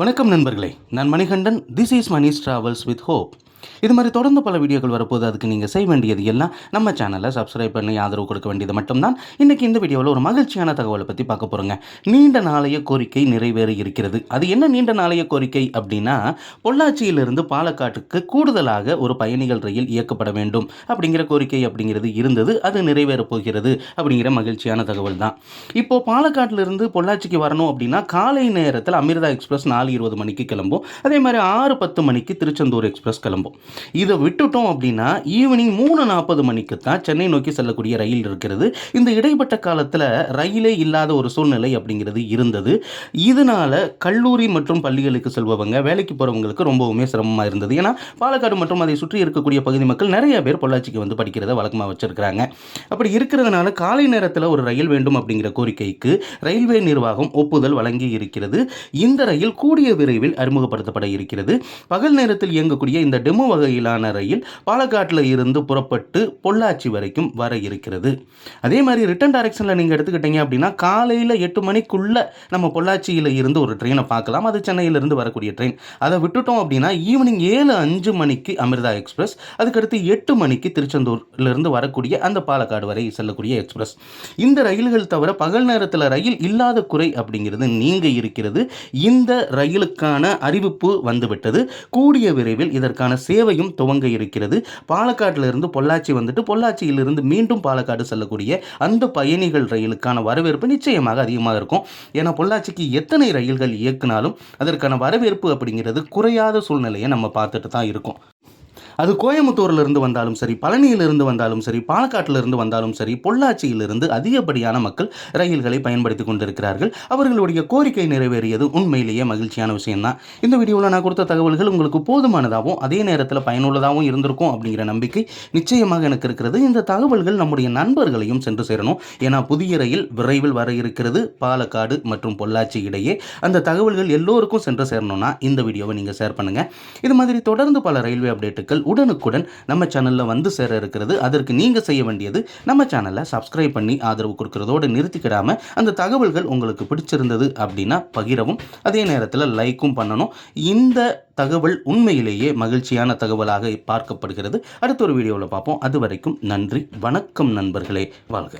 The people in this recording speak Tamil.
வணக்கம் நண்பர்களே, நான் Manikandan. This is Mani's travels with hope. இது மாதிரி தொடர்ந்து பல வீடியோக்கள் வரப்போது. அதுக்கு நீங்கள் செய்ய வேண்டியது எல்லாம் நம்ம சேனலை சப்ஸ்கிரைப் பண்ணி ஆதரவு கொடுக்க வேண்டியது மட்டும்தான். இன்றைக்கி இந்த வீடியோவில் ஒரு மகிழ்ச்சியான தகவலை பற்றி பார்க்க போகிறோங்க. நீண்ட நாளைய கோரிக்கை நிறைவேற இருக்கிறது. அது என்ன நீண்ட நாளைய கோரிக்கை அப்படின்னா, பொள்ளாச்சியிலிருந்து பாலக்காட்டுக்கு கூடுதலாக ஒரு பயணிகள் ரயில் இயக்கப்பட வேண்டும் அப்படிங்கிற கோரிக்கை அப்படிங்கிறது இருந்தது. அது நிறைவேறப் போகிறது அப்படிங்கிற மகிழ்ச்சியான தகவல் தான். இப்போது பாலக்காட்டிலிருந்து பொள்ளாச்சிக்கு வரணும் அப்படின்னா காலை நேரத்தில் அமிர்தா எக்ஸ்பிரஸ் 4:20 மணிக்கு கிளம்பும். அதே மாதிரி 6:10 மணிக்கு திருச்செந்தூர் எக்ஸ்பிரஸ் கிளம்பும். இதை விட்டுட்டோம் அப்படின்னா ஈவினிங் 3:40 மணிக்கு தான் சென்னை நோக்கி செல்லக்கூடிய ரயில் இருக்கிறது. இந்த இடைப்பட்ட காலத்தில் ரயிலே இல்லாத ஒரு சூழ்நிலை அப்படிங்கிறது இருந்தது. இதனால கல்லூரி மற்றும் பள்ளிகளுக்கு செல்பவங்க, வேலைக்கு போகிறவங்களுக்கு ரொம்பவுமே சிரமமாக இருந்தது. ஏன்னா பாலக்காடு மற்றும் அதை சுற்றி இருக்கக்கூடிய பகுதி மக்கள் நிறைய பேர் பொள்ளாச்சிக்கு வந்து படிக்கிறத வழக்கமாக வச்சிருக்கிறாங்க. அப்படி இருக்கிறதுனால காலை நேரத்தில் ஒரு ரயில் வேண்டும் அப்படிங்கிற கோரிக்கைக்கு ரயில்வே நிர்வாகம் ஒப்புதல் வழங்கி இருக்கிறது. இந்த ரயில் கூடிய விரைவில் அறிமுகப்படுத்தப்பட இருக்கிறது. பகல் நேரத்தில் இயங்கக்கூடிய இந்த டெமோ வகையிலான ரயில் பாலக்காட்டில் இருந்து புறப்பட்டு பொள்ளாச்சி வரைக்கும் வர இருக்கிறது. அதே மாதிரி ரிட்டன் டைரக்ஷனில் நீங்கள் எடுத்துக்கிட்டீங்க அப்படின்னா காலையில் 8 மணிக்குள்ள நம்ம பொள்ளாச்சியில் இருந்து ஒரு ட்ரெயினை பார்க்கலாம். அது சென்னையிலிருந்து வரக்கூடிய ட்ரெயின். அதை விட்டுட்டோம் அப்படின்னா ஈவினிங் 7:05 மணிக்கு அமிர்தா எக்ஸ்பிரஸ், அதுக்கடுத்து 8 மணிக்கு திருச்செந்தூர்லேருந்து வரக்கூடிய அந்த பாலக்காடு வரை செல்லக்கூடிய எக்ஸ்பிரஸ். இந்த ரயில்கள் தவிர பகல் நேரத்தில் ரயில் இல்லாத குறை அப்படிங்கிறது நீங்க இருக்கிறது. இந்த ரயிலுக்கான அறிவிப்பு வந்துவிட்டது. கூடிய விரைவில் இதற்கான சேவையும் துவங்க இருக்கிறது. பாலக்காட்டிலிருந்து பொள்ளாச்சி வந்துட்டு பொள்ளாச்சியிலிருந்து மீண்டும் பாலக்காடு செல்லக்கூடிய அந்த பயணிகள் ரயிலுக்கான வரவேற்பு நிச்சயமாக அதிகமாக இருக்கும். ஏன்னா பொள்ளாச்சிக்கு எத்தனை ரயில்கள் இயக்குனாலும் அதற்கான வரவேற்பு அப்படிங்கிறது குறையாத சூழ்நிலையை நம்ம பார்த்துட்டு தான் இருக்கோம். அது கோயம்புத்தூரிலிருந்து வந்தாலும் சரி, பழனியிலிருந்து வந்தாலும் சரி, பாலக்காட்டிலிருந்து வந்தாலும் சரி, பொள்ளாச்சியிலிருந்து அதிகப்படியான மக்கள் ரயில்களை பயன்படுத்தி கொண்டிருக்கிறார்கள். அவர்களுடைய கோரிக்கை நிறைவேறியது உண்மையிலேயே மகிழ்ச்சியான விஷயம்தான். இந்த வீடியோவில் நான் கொடுத்த தகவல்கள் உங்களுக்கு போதுமானதாகவும் அதே நேரத்தில் பயனுள்ளதாகவும் இருந்திருக்கும் அப்படிங்கிற நம்பிக்கை நிச்சயமாக எனக்கு இருக்கிறது. இந்த தகவல்கள் நம்முடைய நண்பர்களையும் சென்று சேரணும். ஏன்னா புதிய ரயில் விரைவில் வர இருக்கிறது பாலக்காடு மற்றும் பொள்ளாச்சி இடையே. அந்த தகவல்கள் எல்லோருக்கும் சென்று சேரணும்னா இந்த வீடியோவை நீங்கள் ஷேர் பண்ணுங்கள். இது மாதிரி தொடர்ந்து பல ரயில்வே அப்டேட்டுகள் உடனுக்குடன் நம்ம சேனலில் வந்து சேர இருக்கிறது. அதற்கு நீங்கள் செய்ய வேண்டியது நம்ம சேனலை சப்ஸ்கிரைப் பண்ணி ஆதரவு கொடுக்கறதோடு நிறுத்திக்கிடாமல் அந்த தகவல்கள் உங்களுக்கு பிடிச்சிருந்தது அப்படின்னா பகிரவும், அதே நேரத்தில் லைக்கும் பண்ணணும். இந்த தகவல் உண்மையிலேயே மகிழ்ச்சியான தகவலாக பார்க்கப்படுகிறது. அடுத்த ஒரு வீடியோவில் பார்ப்போம். அது வரைக்கும் நன்றி, வணக்கம் நண்பர்களே, வாழ்க.